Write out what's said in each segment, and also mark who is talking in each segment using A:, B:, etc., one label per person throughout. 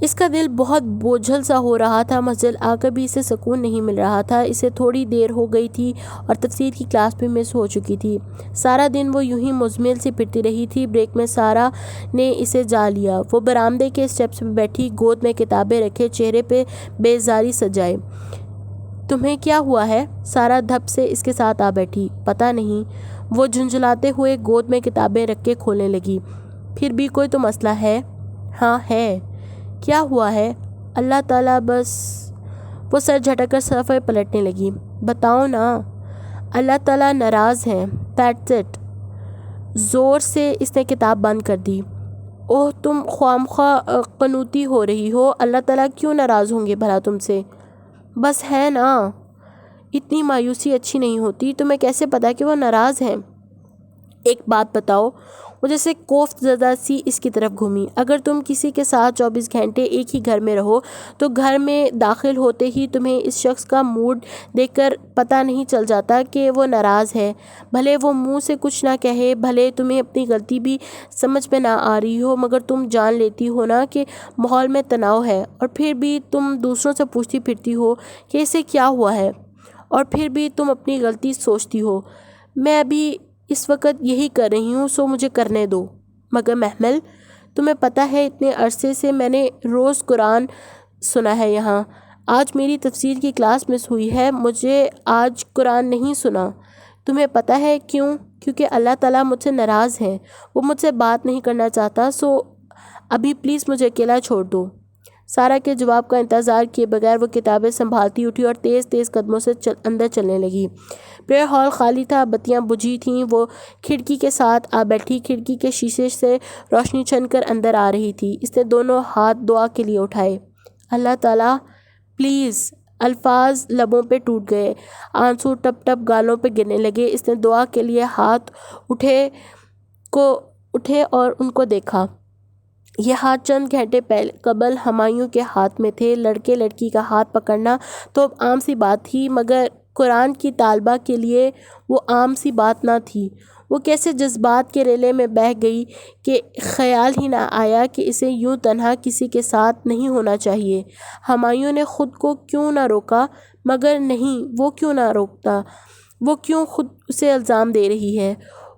A: اس کا دل بہت بوجھل سا ہو رہا تھا، مسجد آ کر بھی اسے سکون نہیں مل رہا تھا۔ اسے تھوڑی دیر ہو گئی تھی اور تفسیر کی کلاس بھی مس ہو چکی تھی۔ سارا دن وہ یوں ہی مزمل سی پھرتی رہی تھی۔ بریک میں سارا نے اسے جا لیا۔ وہ برآمدے کے اسٹیپس پہ بیٹھی، گود میں کتابیں رکھے، چہرے پہ بیزاری سجائے۔ تمہیں کیا ہوا ہے؟ سارا دھپ سے اس کے ساتھ آ بیٹھی۔ پتہ نہیں، وہ جھنجھلاتے ہوئے گود میں کتابیں رکھ کے کھولنے لگی۔ پھر بھی کوئی تو مسئلہ ہے؟ ہاں ہے۔ کیا ہوا ہے؟ اللہ تعالیٰ بس۔ وہ سر جھٹک کر صفحے پلٹنے لگی۔ بتاؤ نا۔ اللہ تعالیٰ ناراض ہیں، دیٹس اٹ۔ زور سے اس نے کتاب بند کر دی۔ اوہ، تم خوامخواہ قنوطی ہو رہی ہو۔ اللہ تعالیٰ کیوں ناراض ہوں گے بھلا تم سے؟ بس ہے نا، اتنی مایوسی اچھی نہیں ہوتی۔ تمہیں کیسے پتا کہ وہ ناراض ہیں؟ ایک بات بتاؤ۔ وہ جیسے کوفت زدہ سی اس کی طرف گھومی۔ اگر تم کسی کے ساتھ 24 گھنٹے ایک ہی گھر میں رہو تو گھر میں داخل ہوتے ہی تمہیں اس شخص کا موڈ دیکھ کر پتہ نہیں چل جاتا کہ وہ ناراض ہے؟ بھلے وہ منہ سے کچھ نہ کہے، بھلے تمہیں اپنی غلطی بھی سمجھ میں نہ آ رہی ہو، مگر تم جان لیتی ہو نا کہ ماحول میں تناؤ ہے، اور پھر بھی تم دوسروں سے پوچھتی پھرتی ہو کہ اسے کیا ہوا ہے، اور پھر بھی تم اپنی غلطی سوچتی ہو۔ میں ابھی اس وقت یہی کر رہی ہوں، سو مجھے کرنے دو۔ مگر محمل، تمہیں پتہ ہے اتنے عرصے سے میں نے روز قرآن سنا ہے یہاں۔ آج میری تفسیر کی کلاس مس ہوئی ہے، مجھے آج قرآن نہیں سنا۔ تمہیں پتہ ہے کیوں؟ کیونکہ اللہ تعالیٰ مجھ سے ناراض ہیں، وہ مجھ سے بات نہیں کرنا چاہتا، سو ابھی پلیز مجھے اکیلا چھوڑ دو۔ سارا کے جواب کا انتظار کیے بغیر وہ کتابیں سنبھالتی اٹھی اور تیز تیز قدموں سے اندر چلنے لگی۔ پریئر ہال خالی تھا، بتیاں بجھی تھیں۔ وہ کھڑکی کے ساتھ آ بیٹھی۔ کھڑکی کے شیشے سے روشنی چھن کر اندر آ رہی تھی۔ اس نے دونوں ہاتھ دعا کے لیے اٹھائے۔ اللہ تعالیٰ پلیز۔ الفاظ لبوں پہ ٹوٹ گئے، آنسو ٹپ ٹپ گالوں پہ گرنے لگے۔ اس نے دعا کے لیے ہاتھ اٹھے اور ان کو دیکھا۔ یہ ہاتھ چند گھنٹے قبل ہمایوں کے ہاتھ میں تھے۔ لڑکے لڑکی کا ہاتھ پکڑنا تو اب عام سی بات تھی، مگر قرآن کی طالبہ کے لیے وہ عام سی بات نہ تھی۔ وہ کیسے جذبات کے ریلے میں بہہ گئی کہ خیال ہی نہ آیا کہ اسے یوں تنہا کسی کے ساتھ نہیں ہونا چاہیے۔ ہمایوں نے خود کو کیوں نہ روکا، مگر نہیں، وہ کیوں نہ روکتا؟ وہ کیوں خود اسے الزام دے رہی ہے؟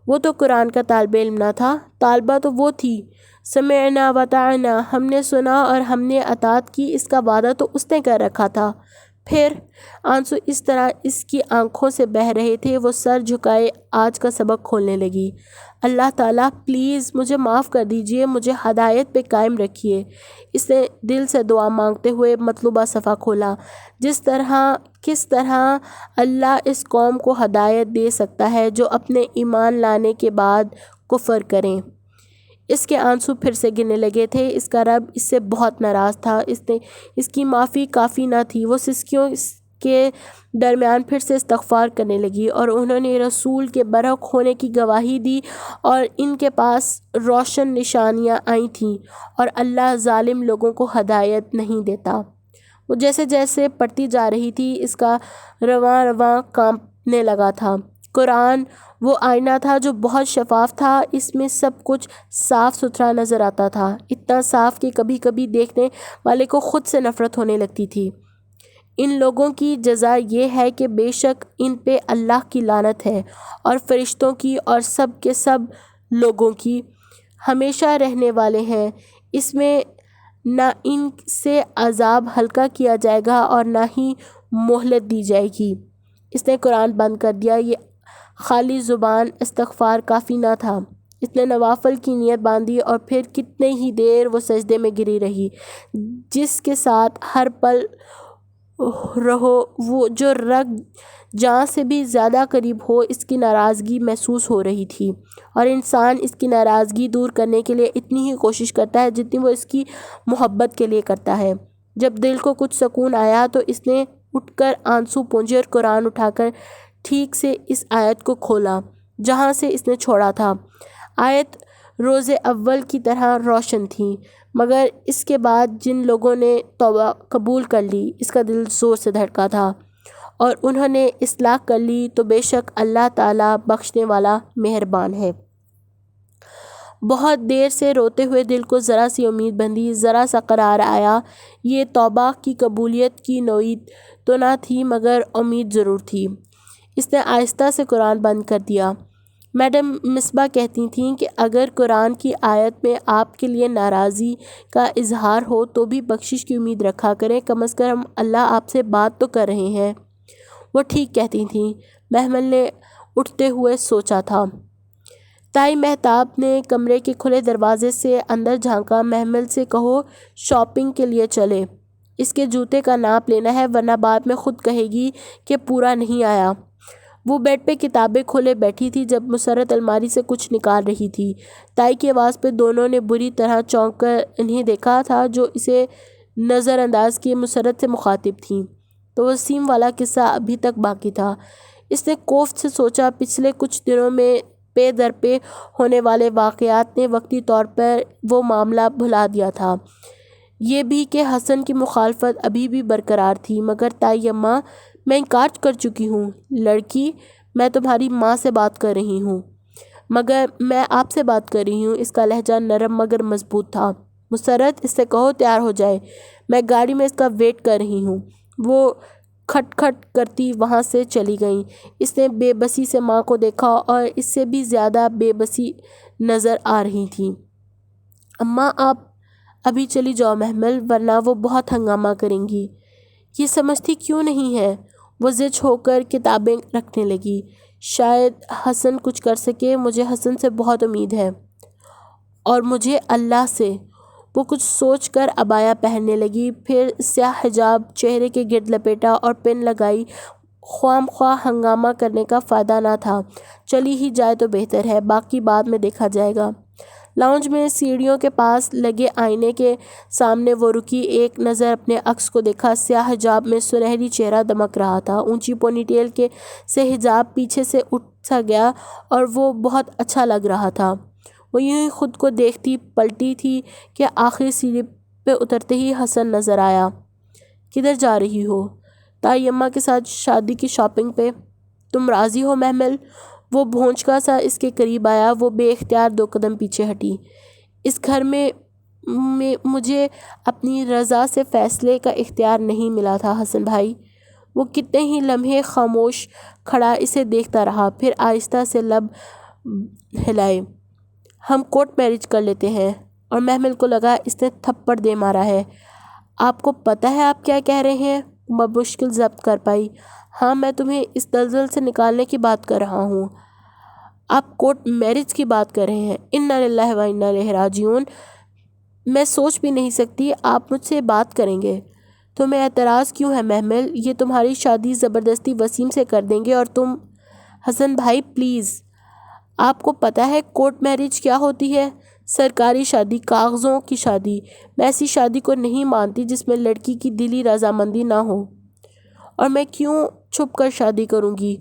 A: وہ تو قرآن کا طالب علم نہ تھا، طالبہ تو وہ تھی۔ سمعنا وطعنا، ہم نے سنا اور ہم نے اطاعت کی، اس کا وعدہ تو اس نے کر رکھا تھا۔ پھر آنسو اس طرح اس کی آنکھوں سے بہہ رہے تھے، وہ سر جھکائے آج کا سبق کھولنے لگی۔ اللہ تعالیٰ پلیز مجھے معاف کر دیجئے، مجھے ہدایت پہ قائم رکھیے۔ اس نے دل سے دعا مانگتے ہوئے مطلوبہ صفحہ کھولا۔ کس طرح اللہ اس قوم کو ہدایت دے سکتا ہے جو اپنے ایمان لانے کے بعد کفر کریں۔ اس کے آنسو پھر سے گرنے لگے تھے۔ اس کا رب اس سے بہت ناراض تھا۔ اس کی معافی کافی نہ تھی۔ وہ سسکیوں کے درمیان پھر سے استغفار کرنے لگی، اور انہوں نے رسول کے برحق ہونے کی گواہی دی، اور ان کے پاس روشن نشانیاں آئی تھیں، اور اللہ ظالم لوگوں کو ہدایت نہیں دیتا۔ وہ جیسے جیسے پڑھتی جا رہی تھی، اس کا رواں کانپنے لگا تھا۔ قرآن وہ آئینہ تھا جو بہت شفاف تھا، اس میں سب کچھ صاف ستھرا نظر آتا تھا، اتنا صاف کہ کبھی کبھی دیکھنے والے کو خود سے نفرت ہونے لگتی تھی۔ ان لوگوں کی جزا یہ ہے کہ بے شک ان پہ اللہ کی لعنت ہے، اور فرشتوں کی، اور سب کے سب لوگوں کی، ہمیشہ رہنے والے ہیں۔ اس میں نہ ان سے عذاب ہلکا کیا جائے گا اور نہ ہی مہلت دی جائے گی۔ اس نے قرآن بند کر دیا۔ یہ خالی زبان استغفار کافی نہ تھا۔ اس نے نوافل کی نیت باندھی، اور پھر کتنے ہی دیر وہ سجدے میں گری رہی۔ جس کے ساتھ ہر پل رہو، وہ جو رگ جاں سے بھی زیادہ قریب ہو، اس کی ناراضگی محسوس ہو رہی تھی، اور انسان اس کی ناراضگی دور کرنے کے لیے اتنی ہی کوشش کرتا ہے جتنی وہ اس کی محبت کے لیے کرتا ہے۔ جب دل کو کچھ سکون آیا تو اس نے اٹھ کر آنسو پونجے اور قرآن اٹھا کر ٹھیک سے اس آیت کو کھولا جہاں سے اس نے چھوڑا تھا۔ آیت روز اول کی طرح روشن تھی، مگر اس کے بعد جن لوگوں نے توبہ قبول کر لی، اس کا دل زور سے دھڑکا تھا، اور انہوں نے اصلاح کر لی، تو بے شک اللہ تعالیٰ بخشنے والا مہربان ہے۔ بہت دیر سے روتے ہوئے دل کو ذرا سی امید بندھی، ذرا سا قرار آیا۔ یہ توبہ کی قبولیت کی نوید تو نہ تھی مگر امید ضرور تھی۔ اس نے آہستہ سے قرآن بند کر دیا۔ میڈم مصباح کہتی تھیں کہ اگر قرآن کی آیت میں آپ کے لیے ناراضی کا اظہار ہو تو بھی بخشش کی امید رکھا کریں، کم از کم اللہ آپ سے بات تو کر رہے ہیں۔ وہ ٹھیک کہتی تھیں، محمل نے اٹھتے ہوئے سوچا تھا۔ تائی مہتاب نے کمرے کے کھلے دروازے سے اندر جھانکا۔ محمل سے کہو شاپنگ کے لیے چلے، اس کے جوتے کا ناپ لینا ہے ورنہ بعد میں خود کہے گی کہ پورا نہیں آیا۔ وہ بیڈ پہ کتابیں کھولے بیٹھی تھی جب مسرت الماری سے کچھ نکال رہی تھی۔ تائی کی آواز پہ دونوں نے بری طرح چونک کر انہیں دیکھا تھا جو اسے نظر انداز کیے مسرت سے مخاطب تھیں۔ تو وسیم والا قصہ ابھی تک باقی تھا۔ اس نے کوفت سے سوچا، پچھلے کچھ دنوں میں پے در پہ ہونے والے واقعات نے وقتی طور پر وہ معاملہ بھلا دیا تھا۔ یہ بھی کہ حسن کی مخالفت ابھی بھی برقرار تھی۔ مگر تائی اماں، میں انکار کر چکی ہوں۔ لڑکی، میں تمہاری ماں سے بات کر رہی ہوں۔ مگر میں آپ سے بات کر رہی ہوں۔ اس کا لہجہ نرم مگر مضبوط تھا۔ مسرت، اس سے کہو تیار ہو جائے، میں گاڑی میں اس کا ویٹ کر رہی ہوں۔ وہ کھٹ کھٹ کرتی وہاں سے چلی گئیں۔ اس نے بے بسی سے ماں کو دیکھا اور اس سے بھی زیادہ بے بسی نظر آ رہی تھیں۔ اماں آپ ابھی چلی جاؤ محمل، ورنہ وہ بہت ہنگامہ کریں گی۔ یہ سمجھتی کیوں نہیں ہے؟ وہ زچ ہو کر کتابیں رکھنے لگی۔ شاید حسن کچھ کر سکے، مجھے حسن سے بہت امید ہے، اور مجھے اللہ سے۔ وہ کچھ سوچ کر عبایا پہننے لگی، پھر سیاہ حجاب چہرے کے گرد لپیٹا اور پن لگائی۔ خواہ مخواہ ہنگامہ کرنے کا فائدہ نہ تھا، چلی ہی جائے تو بہتر ہے، باقی بعد میں دیکھا جائے گا۔ لاؤنج میں سیڑھیوں کے پاس لگے آئینے کے سامنے وہ رکی، ایک نظر اپنے عکس کو دیکھا۔ سیاہ حجاب میں سنہری چہرہ دمک رہا تھا، اونچی پونی ٹیل کے سے حجاب پیچھے سے اٹھ سا گیا اور وہ بہت اچھا لگ رہا تھا۔ وہ یوں ہی خود کو دیکھتی پلٹی تھی کہ آخری سیڑھی پہ اترتے ہی حسن نظر آیا۔ کدھر جا رہی ہو؟ تائی اماں کے ساتھ شادی کی شاپنگ پہ۔ تم راضی ہو محمل؟ وہ بھونچکا سا اس کے قریب آیا۔ وہ بے اختیار 2 قدم پیچھے ہٹی۔ اس گھر میں مجھے اپنی رضا سے فیصلے کا اختیار نہیں ملا تھا حسن بھائی۔ وہ کتنے ہی لمحے خاموش کھڑا اسے دیکھتا رہا، پھر آہستہ سے لب ہلائے۔ ہم کورٹ میرج کر لیتے ہیں۔ اور محمل کو لگا اس نے تھپڑ دے مارا ہے۔ آپ کو پتہ ہے آپ کیا کہہ رہے ہیں؟ وہ بمشکل ضبط کر پائی۔ ہاں، میں تمہیں اس دلدل سے نکالنے کی بات کر رہا ہوں۔ آپ کورٹ میرج کی بات کر رہے ہیں؟ انا للہ و انا الیہ راجعون۔ میں سوچ بھی نہیں سکتی آپ مجھ سے بات کریں گے۔ تمہیں اعتراض کیوں ہے محمل؟ یہ تمہاری شادی زبردستی وسیم سے کر دیں گے اور تم… حسن بھائی پلیز۔ آپ کو پتہ ہے کورٹ میرج کیا ہوتی ہے؟ سرکاری شادی، کاغذوں کی شادی۔ میں ایسی شادی کو نہیں مانتی جس میں لڑکی کی دلی رضامندی نہ ہو۔ اور میں کیوں چھپ کر شادی کروں گی؟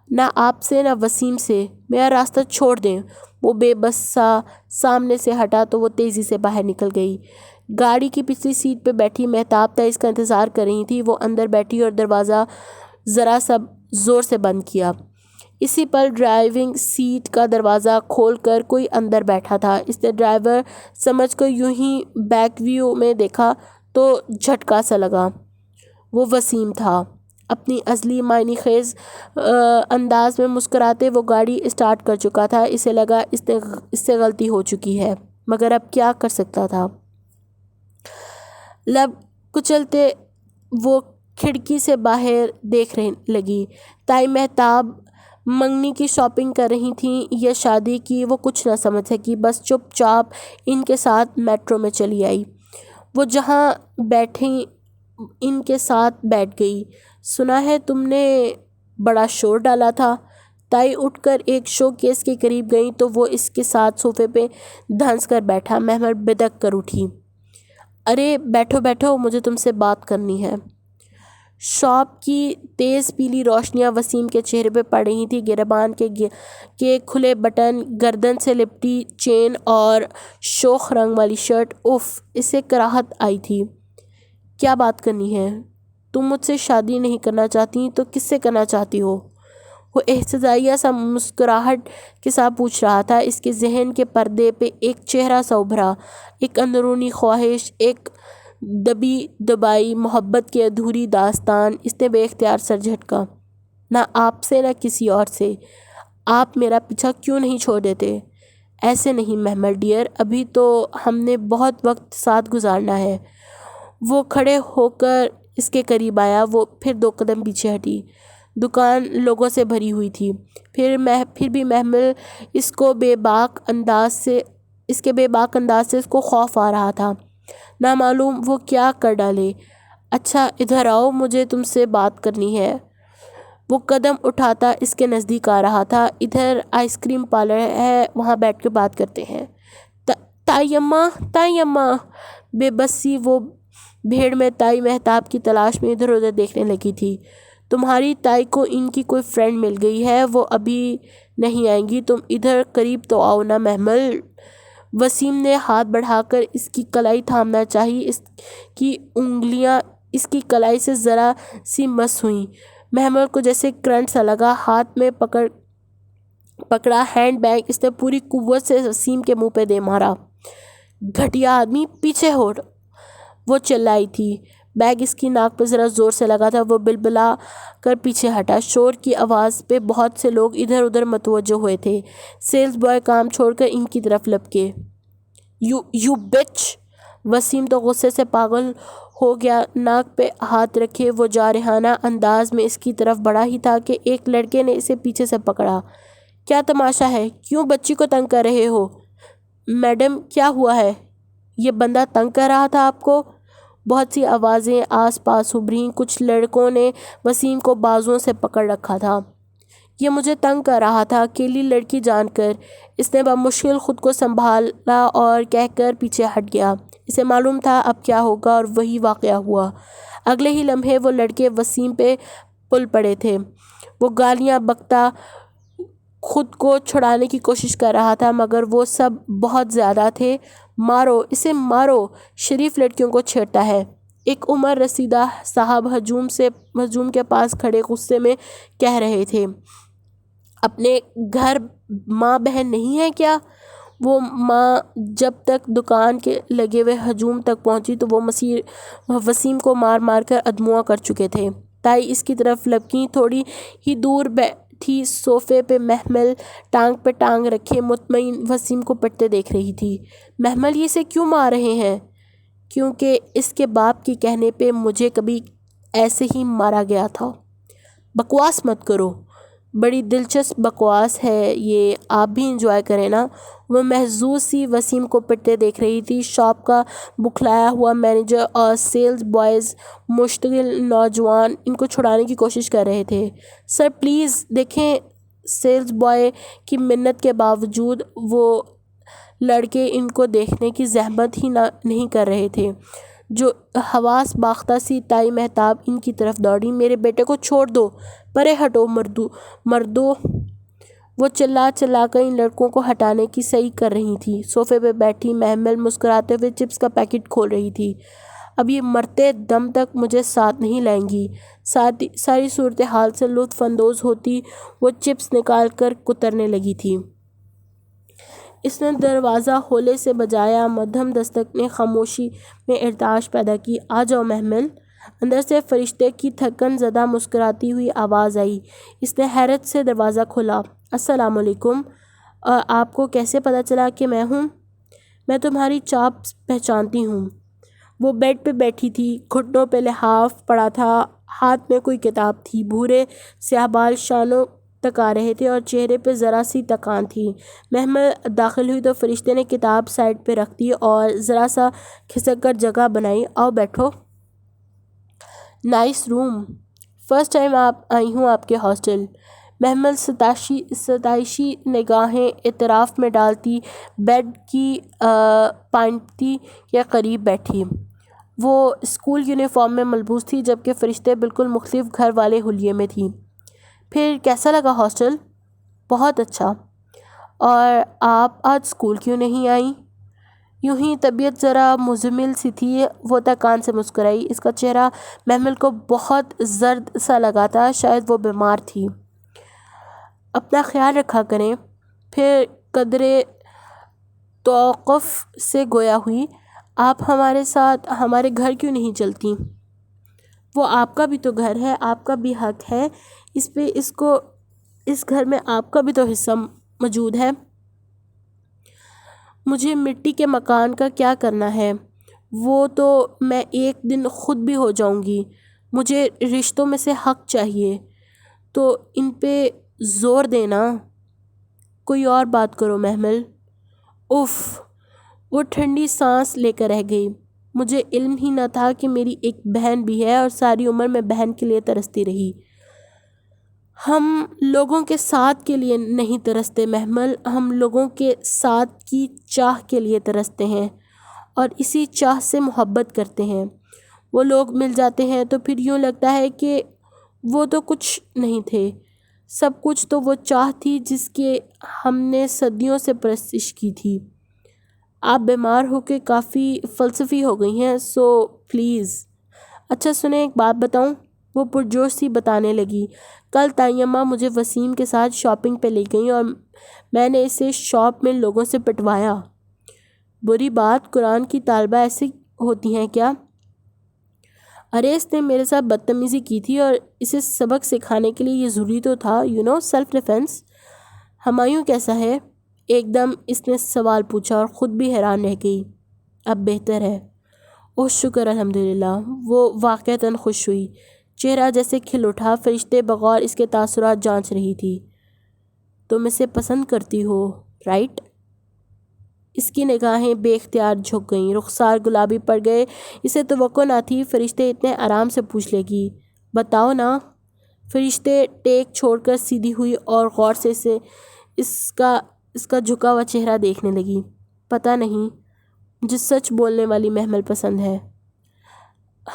A: نہ آپ سے نہ وسیم سے۔ میرا راستہ چھوڑ دیں۔ وہ بے بس سا سامنے سے ہٹا تو وہ تیزی سے باہر نکل گئی۔ گاڑی کی پچھلی سیٹ پہ بیٹھی مہتاب تائز کا انتظار کر رہی تھی۔ وہ اندر بیٹھی اور دروازہ ذرا سا زور سے بند کیا۔ اسی پل ڈرائیونگ سیٹ کا دروازہ کھول کر کوئی اندر بیٹھا تھا۔ اس نے ڈرائیور سمجھ کر یوں ہی بیک ویو میں دیکھا تو جھٹکا سا لگا۔ وہ وسیم تھا۔ اپنی ازلی معنی خیز انداز میں مسکراتے وہ گاڑی اسٹارٹ کر چکا تھا۔ اسے لگا اس سے غلطی ہو چکی ہے، مگر اب کیا کر سکتا تھا؟ لب کچلتے وہ کھڑکی سے باہر دیکھنے لگی۔ تائی مہتاب منگنی کی شاپنگ کر رہی تھیں یا شادی کی، وہ کچھ نہ سمجھ سکی، بس چپ چاپ ان کے ساتھ میٹرو میں چلی آئی۔ وہ جہاں بیٹھیں ان کے ساتھ بیٹھ گئی۔ سنا ہے تم نے بڑا شور ڈالا تھا؟ تائی اٹھ کر ایک شو کیس کے قریب گئی تو وہ اس کے ساتھ صوفے پہ دھنس کر بیٹھا۔ محمل بدک کر اٹھی۔ ارے بیٹھو بیٹھو، مجھے تم سے بات کرنی ہے۔ شاپ کی تیز پیلی روشنیاں وسیم کے چہرے پہ پڑ رہی تھی۔ گریبان کے کھلے بٹن، گردن سے لپٹی چین اور شوخ رنگ والی شرٹ، اف، اسے کراہت آئی تھی۔ کیا بات کرنی ہے؟ تم مجھ سے شادی نہیں کرنا چاہتی تو کس سے کرنا چاہتی ہو؟ وہ احتجاجیہ سا مسکراہٹ کے ساتھ پوچھ رہا تھا۔ اس کے ذہن کے پردے پہ ایک چہرہ سا ابھرا، ایک اندرونی خواہش، ایک دبی دبائی محبت کی ادھوری داستان۔ اس نے بے اختیار سر جھٹکا۔ نہ آپ سے نہ کسی اور سے۔ آپ میرا پیچھا کیوں نہیں چھوڑ دیتے؟ ایسے نہیں محمل ڈیئر، ابھی تو ہم نے بہت وقت ساتھ گزارنا ہے۔ وہ کھڑے ہو کر اس کے قریب آیا، وہ پھر 2 قدم پیچھے ہٹی۔ دکان لوگوں سے بھری ہوئی تھی، پھر بھی محمل اس کے بے باک انداز سے اس کو خوف آ رہا تھا۔ نامعلوم وہ کیا کر ڈالے۔ اچھا ادھر آؤ، مجھے تم سے بات کرنی ہے۔ وہ قدم اٹھاتا اس کے نزدیک آ رہا تھا۔ ادھر آئس کریم پارلر ہے، وہاں بیٹھ کے بات کرتے ہیں۔ تائی اماں بے بس سی وہ بھیڑ میں تائی مہتاب کی تلاش میں ادھر ادھر دیکھنے لگی تھی۔ تمہاری تائی کو ان کی کوئی فرینڈ مل گئی ہے، وہ ابھی نہیں آئیں گی، تم ادھر قریب تو آؤ نا محمل۔ وسیم نے ہاتھ بڑھا کر اس کی کلائی تھامنا چاہی، اس کی انگلیاں اس کی کلائی سے ذرا سی مس ہوئیں۔ محمل کو جیسے کرنٹ سا لگا، ہاتھ میں پکڑا ہینڈ بیگ اس نے پوری قوت سے وسیم کے منہ پہ دے مارا۔ گھٹیا آدمی، پیچھے ہٹ! وہ چلائی تھی۔ بیگ اس کی ناک پہ ذرا زور سے لگا تھا، وہ بلبلا کر پیچھے ہٹا۔ شور کی آواز پہ بہت سے لوگ ادھر ادھر متوجہ ہوئے تھے۔ سیلز بوائے کام چھوڑ کر ان کی طرف لپکے۔ یو بچ! وسیم تو غصے سے پاگل ہو گیا۔ ناک پہ ہاتھ رکھے وہ جارحانہ انداز میں اس کی طرف بڑھا ہی تھا کہ ایک لڑکے نے اسے پیچھے سے پکڑا۔ کیا تماشا ہے؟ کیوں بچی کو تنگ کر رہے ہو؟ میڈم کیا ہوا ہے؟ یہ بندہ تنگ کر رہا تھا آپ کو؟ بہت سی آوازیں آس پاس ابھریں۔ کچھ لڑکوں نے وسیم کو بازوؤں سے پکڑ رکھا تھا۔ یہ مجھے تنگ کر رہا تھا، اکیلی لڑکی جان کر۔ اس نے بمشکل خود کو سنبھالا اور کہہ کر پیچھے ہٹ گیا۔ اسے معلوم تھا اب کیا ہوگا، اور وہی واقعہ ہوا۔ اگلے ہی لمحے وہ لڑکے وسیم پہ پل پڑے تھے۔ وہ گالیاں بکتا خود کو چھڑانے کی کوشش کر رہا تھا، مگر وہ سب بہت زیادہ تھے۔ مارو اسے، مارو! شریف لڑکیوں کو چھیڑتا ہے! ایک عمر رسیدہ صاحب ہجوم کے پاس کھڑے غصے میں کہہ رہے تھے۔ اپنے گھر ماں بہن نہیں ہے کیا؟ وہ ماں جب تک دکان کے لگے ہوئے ہجوم تک پہنچی تو وہ وسیم کو مار مار کر ادموا کر چکے تھے۔ تائی اس کی طرف لپکی۔ تھوڑی ہی دور بیٹھی صوفے پہ محمل ٹانگ پہ ٹانگ رکھے مطمئن وسیم کو پٹتے دیکھ رہی تھی۔ محمل یہ اسے کیوں مار رہے ہیں؟ کیونکہ اس کے باپ کے کہنے پہ مجھے کبھی ایسے ہی مارا گیا تھا۔ بکواس مت کرو! بڑی دلچسپ بکواس ہے یہ، آپ بھی انجوائے کریں نا۔ وہ محظوظ سی وسیم کو پٹتے دیکھ رہی تھی۔ شاپ کا بکھلایا ہوا مینیجر اور سیلز بوائز مشتعل نوجوان ان کو چھڑانے کی کوشش کر رہے تھے۔ سر پلیز دیکھیں! سیلز بوائے کی منت کے باوجود وہ لڑکے ان کو دیکھنے کی زحمت ہی نہیں کر رہے تھے۔ جو حواس باختہ سی تائی مہتاب ان کی طرف دوڑی۔ میرے بیٹے کو چھوڑ دو، پرے ہٹو مردو! وہ چلا کر ان لڑکوں کو ہٹانے کی صحیح کر رہی تھی۔ صوفے پہ بیٹھی محمل مسکراتے ہوئے چپس کا پیکٹ کھول رہی تھی۔ اب یہ مرتے دم تک مجھے ساتھ نہیں لائیں گی۔ ساری صورتحال سے لطف اندوز ہوتی وہ چپس نکال کر کترنے لگی تھی۔ اس نے دروازہ ہولے سے بجایا۔ مدھم دستک نے خاموشی میں ارتعاش پیدا کی۔ آ جاؤ محمل! اندر سے فرشتے کی تھکن زدہ مسکراتی ہوئی آواز آئی۔ اس نے حیرت سے دروازہ کھولا۔ السلام علیکم! آپ کو کیسے پتہ چلا کہ میں ہوں؟ میں تمہاری چاپ پہچانتی ہوں۔ وہ بیڈ پہ بیٹھی تھی، گھٹنوں پہ لحاف پڑا تھا، ہاتھ میں کوئی کتاب تھی۔ بھورے سیاہ بال شانوں تک آ رہے تھے اور چہرے پہ ذرا سی تکان تھی۔ محمل داخل ہوئی تو فرشتے نے کتاب سائیڈ پہ رکھ دی اور ذرا سا کھسک کر جگہ بنائی۔ آؤ بیٹھو۔ Nice room! First time I ہوں آپ کے ہاسٹل۔ محمل ستائشی نگاہیں اعتراف میں ڈالتی بیڈ کی پائنتی کے قریب بیٹھی۔ وہ اسکول یونیفارم میں ملبوس تھی، جبکہ فرشتے بالکل مختلف گھر والے حلیے میں تھی۔ پھر کیسا لگا ہاسٹل؟ بہت اچھا۔ اور آپ آج اسکول کیوں نہیں آئیں؟ یوں ہی طبیعت ذرا مزمل سی تھی۔ وہ تکان سے مسکرائی۔ اس کا چہرہ محمل کو بہت زرد سا لگا تھا، شاید وہ بیمار تھی۔ اپنا خیال رکھا کریں۔ پھر قدرے توقف سے گویا ہوئی، آپ ہمارے ساتھ ہمارے گھر کیوں نہیں چلتی؟ وہ آپ کا بھی تو گھر ہے، آپ کا بھی حق ہے اس پہ، اس گھر میں آپ کا بھی تو حصہ موجود ہے۔ مجھے مٹی کے مکان کا کیا کرنا ہے؟ وہ تو میں ایک دن خود بھی ہو جاؤں گی۔ مجھے رشتوں میں سے حق چاہیے، تو ان پہ زور دینا۔ کوئی اور بات کرو محمل۔ اف، وہ ٹھنڈی سانس لے کر رہ گئی۔ مجھے علم ہی نہ تھا کہ میری ایک بہن بھی ہے، اور ساری عمر میں بہن کے لیے ترستی رہی۔ ہم لوگوں کے ساتھ کے لیے نہیں ترستے محمل، ہم لوگوں کے ساتھ کی چاہ کے لیے ترستے ہیں، اور اسی چاہ سے محبت کرتے ہیں۔ وہ لوگ مل جاتے ہیں تو پھر یوں لگتا ہے کہ وہ تو کچھ نہیں تھے، سب کچھ تو وہ چاہ تھی جس کے ہم نے صدیوں سے پرستش کی تھی۔ آپ بیمار ہو کے کافی فلسفی ہو گئی ہیں، سو پلیز۔ اچھا سنیں، ایک بات بتاؤں؟ وہ پرجوش سی بتانے لگی۔ کل تائیمہ مجھے وسیم کے ساتھ شاپنگ پہ لے گئیں، اور میں نے اسے شاپ میں لوگوں سے پٹوایا۔ بری بات، قرآن کی طالبہ ایسی ہوتی ہیں کیا؟ ارے اس نے میرے ساتھ بدتمیزی کی تھی، اور اسے سبق سکھانے کے لیے یہ ضروری تو تھا، سیلف ڈیفنس۔ ہمایوں کیسا ہے؟ ایک دم اس نے سوال پوچھا اور خود بھی حیران رہ گئی۔ اب بہتر ہے۔ اوہ شکر الحمدللہ۔ وہ واقعتاً خوش ہوئی، چہرہ جیسے کھل اٹھا۔ فرشتے بغور اس کے تاثرات جانچ رہی تھی۔ تم اسے پسند کرتی ہو، رائٹ؟ اس کی نگاہیں بے اختیار جھک گئیں، رخسار گلابی پڑ گئے۔ اسے توقع نہ تھی فرشتے اتنے آرام سے پوچھ لے گی۔ بتاؤ نا۔ فرشتے ٹیک چھوڑ کر سیدھی ہوئی اور غور سے اس کا جھکا ہوا چہرہ دیکھنے لگی۔ پتہ نہیں، مجھے سچ بولنے والی محمل پسند ہے۔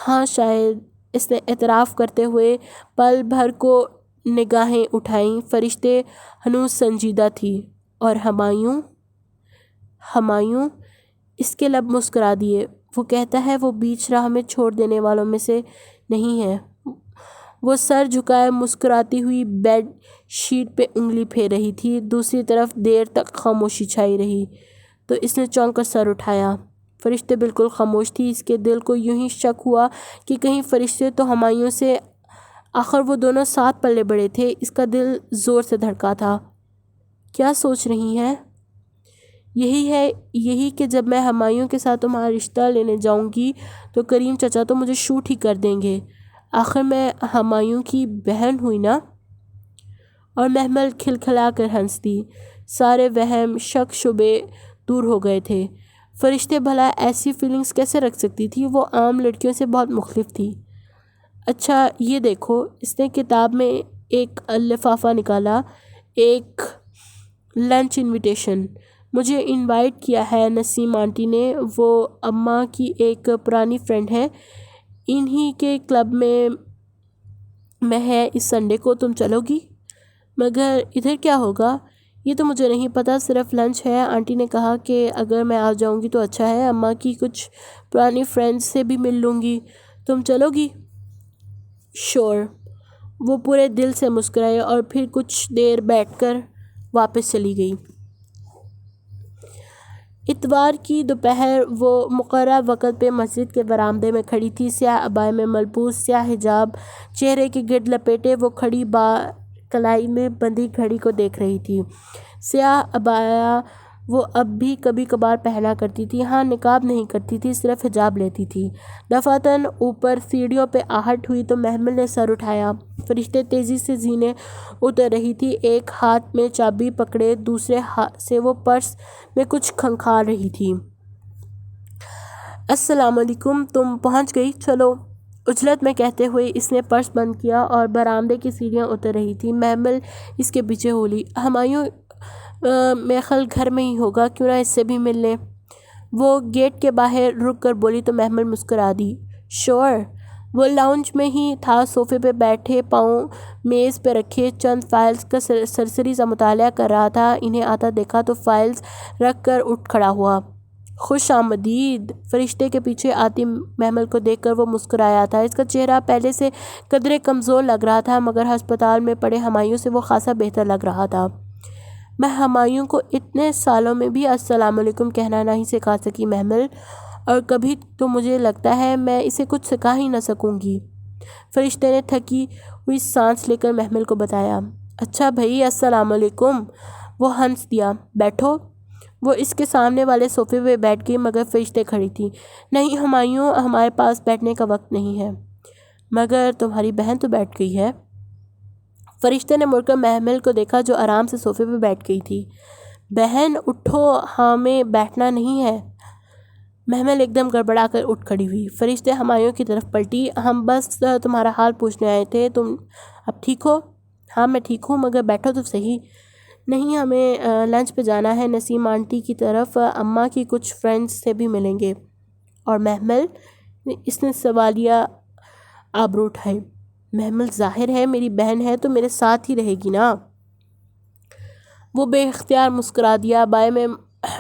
A: ہاں شاید، اس نے اعتراف کرتے ہوئے پل بھر کو نگاہیں اٹھائیں۔ فرشتے ہنوز سنجیدہ تھی۔ اور ہمایوں؟ اس کے لب مسکرا دیے۔ وہ کہتا ہے وہ بیچ راہ میں چھوڑ دینے والوں میں سے نہیں ہے۔ وہ سر جھکائے مسکراتی ہوئی بیڈ شیٹ پہ انگلی پھیر رہی تھی۔ دوسری طرف دیر تک خاموشی چھائی رہی، تو اس نے چونک کر سر اٹھایا۔ فرشتے بالکل خاموش تھی۔ اس کے دل کو یوں ہی شک ہوا کہ کہیں فرشتے تو ہمایوں سے، آخر وہ دونوں ساتھ پلے بڑے تھے۔ اس کا دل زور سے دھڑکا تھا۔ کیا سوچ رہی ہیں؟ یہی کہ جب میں ہمایوں کے ساتھ تمہارا رشتہ لینے جاؤں گی تو کریم چچا تو مجھے شوٹ ہی کر دیں گے۔ آخر میں ہمایوں کی بہن ہوئی نا؟ اور محمل کھلکھلا کر ہنس دی۔ سارے وہم، شک، شبے دور ہو گئے تھے۔ فرشتے بھلا ایسی فیلنگز کیسے رکھ سکتی تھی؟ وہ عام لڑکیوں سے بہت مختلف تھی۔ اچھا یہ دیکھو، اس نے کتاب میں ایک لفافہ نکالا، ایک لنچ انویٹیشن۔ مجھے انوائٹ کیا ہے نسیم آنٹی نے، وہ اماں کی ایک پرانی فرینڈ ہے، انہی کے کلب میں ہے اس سنڈے کو، تم چلو گی؟ مگر ادھر کیا ہوگا؟ یہ تو مجھے نہیں پتہ، صرف لنچ ہے۔ آنٹی نے کہا کہ اگر میں آ جاؤں گی تو اچھا ہے، اماں کی کچھ پرانی فرینڈز سے بھی مل لوں گی۔ تم چلو گی؟ شور۔ وہ پورے دل سے مسکرائے اور پھر کچھ دیر بیٹھ کر واپس چلی گئی۔ اتوار کی دوپہر وہ مقررہ وقت پہ مسجد کے برآمدے میں کھڑی تھی۔ سیاہ عبایا میں ملبوس، سیاہ حجاب چہرے کے گرد لپیٹے، وہ کھڑی کلائی میں بندھی گھڑی کو دیکھ رہی تھی۔ سیاہ عبایا وہ اب بھی کبھی کبھار پہنا کرتی تھی، ہاں نقاب نہیں کرتی تھی، صرف حجاب لیتی تھی۔ دفعتاً اوپر سیڑھیوں پہ آہٹ ہوئی تو محمل نے سر اٹھایا۔ فرشتے تیزی سے زینے اتر رہی تھی، ایک ہاتھ میں چابی پکڑے دوسرے سے وہ پرس میں کچھ کھنگھال رہی تھی۔ السلام علیکم، تم پہنچ گئی، چلو۔ عجلت میں کہتے ہوئے اس نے پرس بند کیا اور برآمدے کی سیڑھیاں اتر رہی تھی۔ محمل اس کے پیچھے ہو لی۔ ہمایوں میرے خیال گھر میں ہی ہوگا، کیوں نہ اس سے بھی مل لیں؟ وہ گیٹ کے باہر رک کر بولی تو محمل مسکرا دی۔ شور۔ وہ لاؤنج میں ہی تھا، صوفے پہ بیٹھے، پاؤں میز پہ رکھے، چند فائلز کا سرسری سا مطالعہ کر رہا تھا۔ انہیں آتا دیکھا تو فائلز رکھ کر اٹھ کھڑا ہوا۔ خوش آمدید۔ فرشتے کے پیچھے آتی محمل کو دیکھ کر وہ مسکرایا تھا۔ اس کا چہرہ پہلے سے قدرے کمزور لگ رہا تھا، مگر ہسپتال میں پڑے ہمایوں سے وہ خاصا بہتر لگ رہا تھا۔ میں ہمایوں کو اتنے سالوں میں بھی السلام علیکم کہنا نہیں سکھا سکی محمل، اور کبھی تو مجھے لگتا ہے میں اسے کچھ سکھا ہی نہ سکوں گی۔ فرشتے نے تھکی ہوئی سانس لے کر محمل کو بتایا۔ اچھا بھئی، السلام علیکم۔ وہ ہنس دیا۔ بیٹھو۔ وہ اس کے سامنے والے صوفے پہ بیٹھ گئی، مگر فرشتے کھڑی تھی۔ نہیں ہمایوں، ہمارے پاس بیٹھنے کا وقت نہیں ہے۔ مگر تمہاری بہن تو بیٹھ گئی ہے۔ فرشتے نے مڑ کر محمل کو دیکھا جو آرام سے صوفے پہ بیٹھ گئی تھی۔ بہن اٹھو، ہمیں بیٹھنا نہیں ہے۔ محمل ایک دم گڑبڑا کر اٹھ کھڑی ہوئی۔ فرشتے ہمایوں کی طرف پلٹی۔ ہم بس تمہارا حال پوچھنے آئے تھے، تم اب ٹھیک ہو؟ ہاں میں ٹھیک ہوں، مگر بیٹھو تو صحیح۔ نہیں، ہمیں لنچ پہ جانا ہے، نسیم آنٹی کی طرف، اماں کی کچھ فرینڈز سے بھی ملیں گے۔ اور محمل؟ اس نے سوالیہ آبرو اٹھائے۔ محمل، ظاہر ہے میری بہن ہے تو میرے ساتھ ہی رہے گی نا۔ وہ بے اختیار مسکرا دیا۔ بائیں میں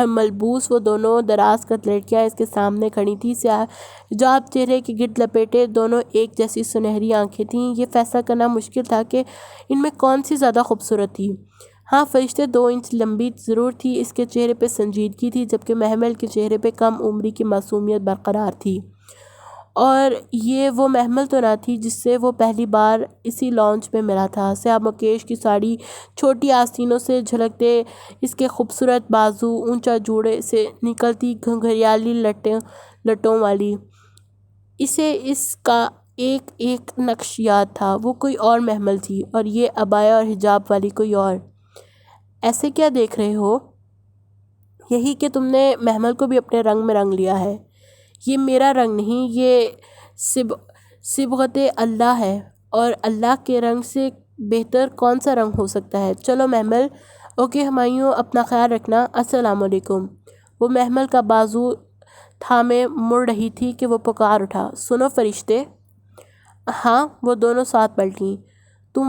A: ملبوس وہ دونوں دراز قد لڑکیاں اس کے سامنے کھڑی تھیں۔ سیاہ حجاب چہرے کے گرد لپیٹے، دونوں ایک جیسی سنہری آنکھیں تھیں۔ یہ فیصلہ کرنا مشکل تھا کہ ان میں کون سی زیادہ خوبصورت تھی۔ ہاں، فرشتے 2 انچ لمبی ضرور تھی، اس کے چہرے پہ سنجیدگی تھی، جبکہ محمل کے چہرے پہ کم عمری کی معصومیت برقرار تھی۔ اور یہ وہ محمل تو نہ تھی جس سے وہ پہلی بار اسی لانچ میں ملا تھا۔ سیاہ مکیش کی ساڑی چھوٹی آستینوں سے جھلکتے اس کے خوبصورت بازو، اونچا جوڑے سے نکلتی گھنگھریالی لٹوں والی، اسے اس کا ایک ایک نقش یاد تھا۔ وہ کوئی اور محمل تھی، اور یہ عبایا اور حجاب والی کوئی اور۔ ایسے کیا دیکھ رہے ہو؟ یہی کہ تم نے محمل کو بھی اپنے رنگ میں رنگ لیا ہے۔ یہ میرا رنگ نہیں، یہ صبغت اللہ ہے، اور اللہ کے رنگ سے بہتر کون سا رنگ ہو سکتا ہے؟ چلو محمل۔ اوکے ہمایوں، اپنا خیال رکھنا۔ السلام علیکم۔ وہ محمل کا بازو تھامے مڑ رہی تھی کہ وہ پکار اٹھا۔ سنو فرشتے۔ ہاں، وہ دونوں ساتھ پلٹیں۔ تم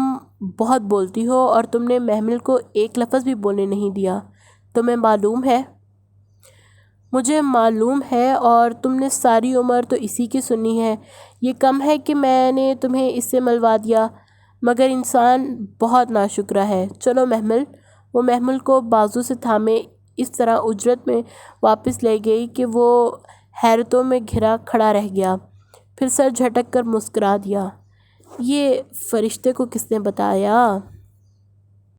A: بہت بولتی ہو، اور تم نے محمل کو ایک لفظ بھی بولنے نہیں دیا۔ تمہیں معلوم ہے؟ مجھے معلوم ہے، اور تم نے ساری عمر تو اسی کی سنی ہے۔ یہ کم ہے کہ میں نے تمہیں اس سے ملوا دیا، مگر انسان بہت ناشکرا ہے۔ چلو محمل۔ وہ محمل کو بازو سے تھامے اس طرح اجرت میں واپس لے گئی کہ وہ حیرتوں میں گھرا کھڑا رہ گیا، پھر سر جھٹک کر مسکرا دیا۔ یہ فرشتے کو کس نے بتایا؟